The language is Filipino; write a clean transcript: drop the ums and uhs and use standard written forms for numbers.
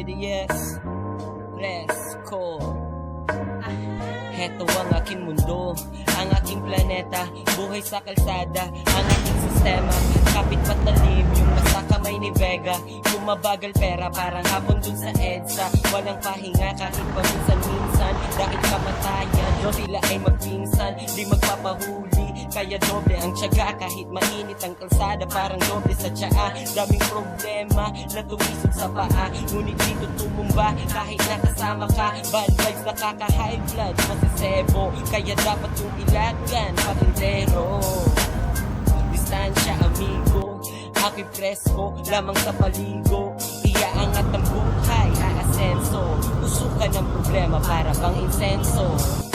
Insidious Fresco. Heto ang aking mundo, ang aking planeta, buhay sa kalsada, ang aking sistema. Kapit patalim, yung basta kamay ni Vega. Bumabagal pera, parang hapon dun sa EDSA. Walang pahinga kahit paminsan-minsan, dahil kamatayan, no sila ay magpinsan, di magpapahuli. Kaya doble ang tiyaga, kahit mainit ang kalsada, parang doble sa tsaa. Daming problema na tuwisog sa paa, ngunit dito tumumba kahit nakasama ka. Bad vibes, nakaka-high blood, masisebo, kaya dapat yung ilagan, patintero. Distansya, amigo, aking presko, lamang sa paligo. Iaangat ang buhay, aasenso, usukan ng problema para bang insenso.